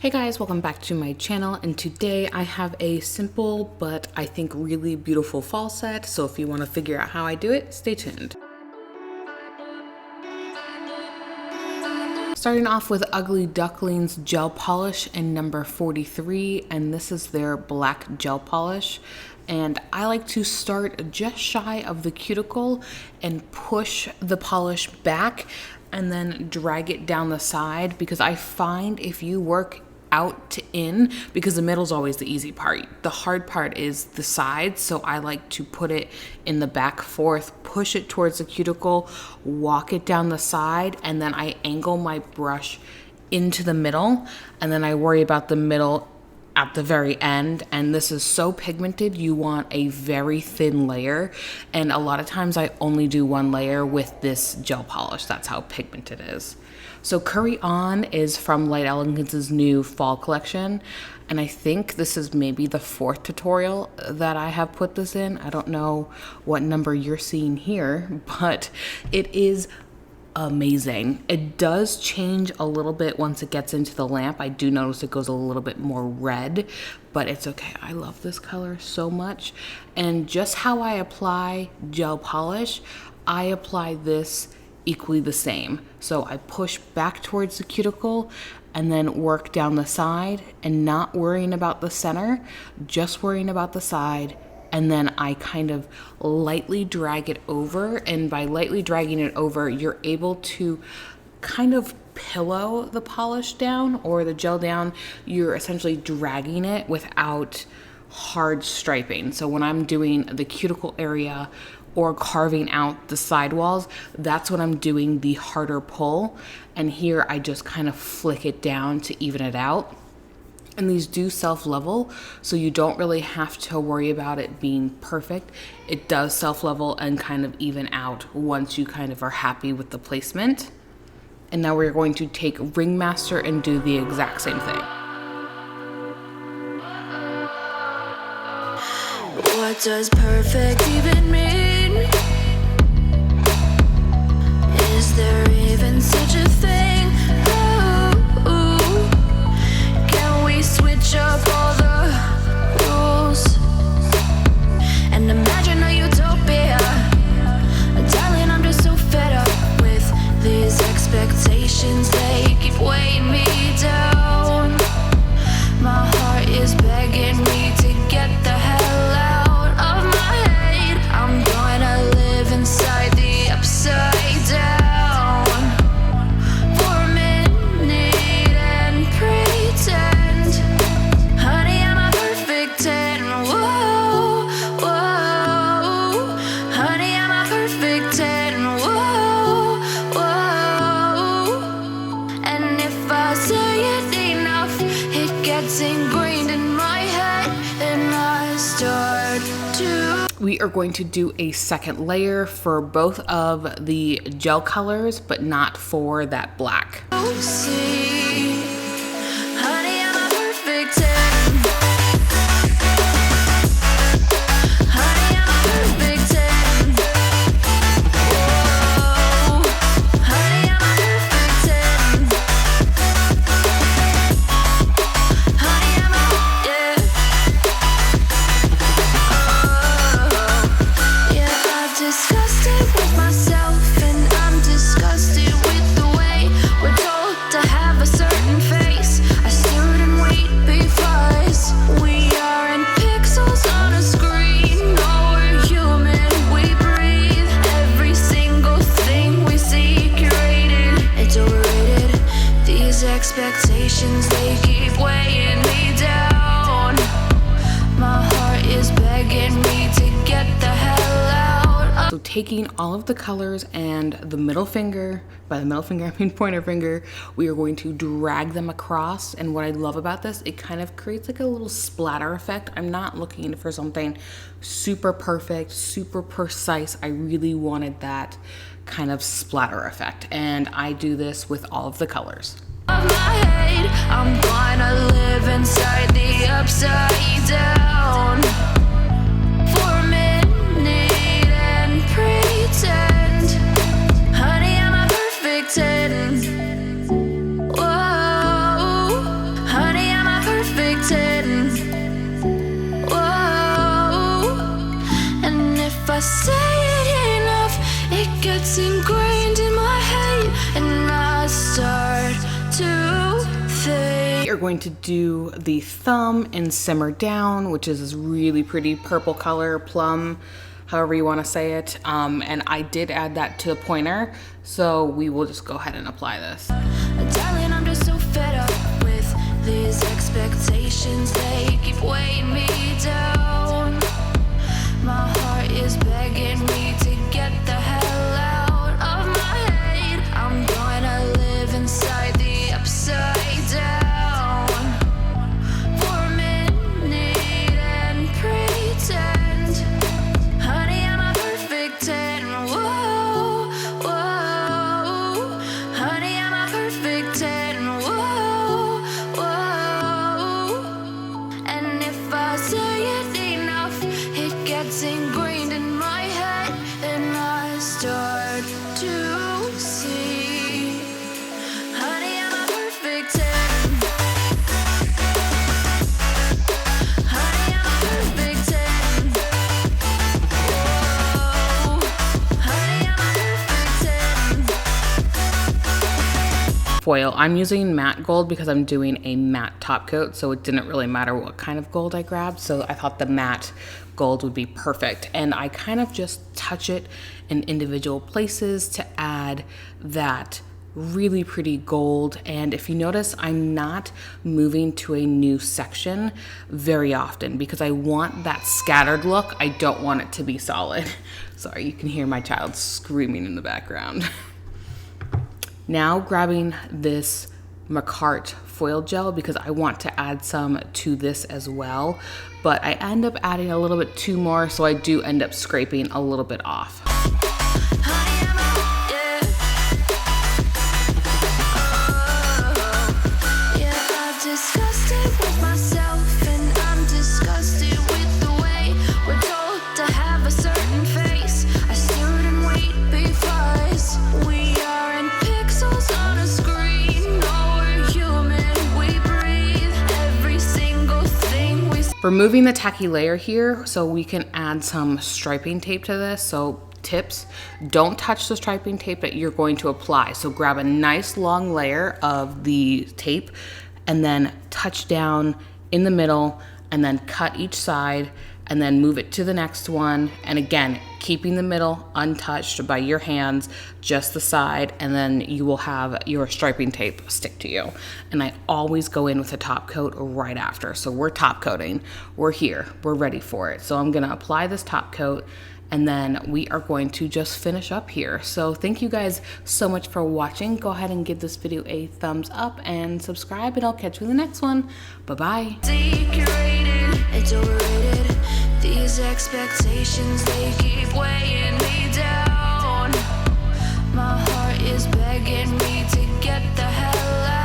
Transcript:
Hey guys, welcome back to my channel, and today I have a simple but I think really beautiful fall set, so if you want to figure out how I do it, stay tuned. Starting off with Ugly Duckling's gel polish in number 43, and this is their black gel polish. And I like to start just shy of the cuticle and push the polish back and then drag it down the side, because I find if you work out to in, because the middle is always the easy part, the hard part is the sides. So I like to put it in the back fourth, push it towards the cuticle, walk it down the side, and then I angle my brush into the middle, and then I worry about the middle at the very end. And this is so pigmented, you want a very thin layer, and a lot of times I only do one layer with this gel polish. That's how pigmented it is. So Curry On is from Light Elegance's new fall collection, and I think this is maybe the fourth tutorial that I have put this in. I don't know what number you're seeing here, but it is amazing. It does change a little bit once it gets into the lamp. I do notice it goes a little bit more red, but it's okay. I love this color so much. And just how I apply gel polish, I apply this equally the same. So I push back towards the cuticle and then work down the side, and not worrying about the center, just worrying about the side. And then I kind of lightly drag it over, and by lightly dragging it over, you're able to kind of pillow the polish down or the gel down. You're essentially dragging it without hard striping. So when I'm doing the cuticle area or carving out the sidewalls, that's when I'm doing the harder pull. And here I just kind of flick it down to even it out. And these do self-level, so you don't really have to worry about it being perfect. It does self-level and kind of even out once you kind of are happy with the placement. And now we're going to take Ringmaster and do the exact same thing. What does perfect even mean? Is there even such a thing? Ooh, can we switch up all the rules and imagine a utopia? Darling, I'm just so fed up with these expectations. They keep weighing me down. My heart is begging me to get the hell out of my head. I'm gonna live inside the upside down for a minute and pretend, honey, I'm a perfect 10. Whoa, whoa, honey, I'm a perfect 10. Whoa, whoa, and if I say it enough, it gets ingrained in my head, and I start to. We are going to do a second layer for both of the gel colors, but not for that black. See, honey, I'm a perfect 10. Honey, I'm a perfect 10. Whoa, honey, I'm a perfect 10. Honey, I'm a, yeah. Oh, yeah, I've discussed it with myself, and I'm disgusted with the way we're told to have a certain face, a certain weight, because we aren't pixels on a screen. No, we're human, we breathe. Every single thing we see curated, it's overrated. These expectations, they keep weighing me down. My heart is begging me to get the hell out. So taking all of the colors and the middle finger, by the middle finger I mean pointer finger, we are going to drag them across. And what I love about this, it kind of creates like a little splatter effect. I'm not looking for something super perfect, super precise. I really wanted that kind of splatter effect, and I do this with all of the colors. Of my head, I'm gonna live inside the upside down for a minute and pretend, honey, I'm a perfect 10. Whoa, honey, we are going to do the thumb in Simmer Down, which is this really pretty purple color, plum, however you want to say it. And I did add that to the pointer, so we will just go ahead and apply this. Darling, I'm just so fed up with these expectations. They keep weighing me down. My heart is begging me to get the hell out of my head. I'm gonna live inside the upside down for a minute and pretend, honey, I'm a perfect 10. Whoa, whoa, honey, I'm a perfect 10. Whoa, whoa, and if I say it enough, it gets ingrained in my head, then I start to see, honey, I'm a perfect 10. Honey, I'm a perfect 10. Whoa, honey, I'm a perfect 10. Foil. I'm using matte gold because I'm doing a matte top coat, so it didn't really matter what kind of gold I grabbed, so I thought the matte gold would be perfect. And I kind of just touch it in individual places to add that really pretty gold. And if you notice, I'm not moving to a new section very often because I want that scattered look. I don't want it to be solid. Sorry, you can hear my child screaming in the background. Now grabbing this Macart foil gel because I want to add some to this as well, but I end up adding a little bit too more, so I do end up scraping a little bit off. Honey, I'm a, yeah. Oh, yeah, I've discussed it with myself, and I'm disgusted with the way we're told to have a certain face, a certain weight, because we are in pixels on a screen. No, we're human, we breathe every single thing we Removing the tacky layer here so we can add some striping tape to this. So tips, don't touch the striping tape that you're going to apply. So grab a nice long layer of the tape and then touch down in the middle and then cut each side and then move it to the next one. And again, keeping the middle untouched by your hands, just the side, and then you will have your striping tape stick to you. And I always go in with a top coat right after. So we're top coating, we're here, we're ready for it. So I'm gonna apply this top coat and then we are going to just finish up here. So thank you guys so much for watching. Go ahead and give this video a thumbs up and subscribe, and I'll catch you in the next one. Bye-bye. Decorated, it's overrated. These expectations, they keep weighing me down. My heart is begging me to get the hell out.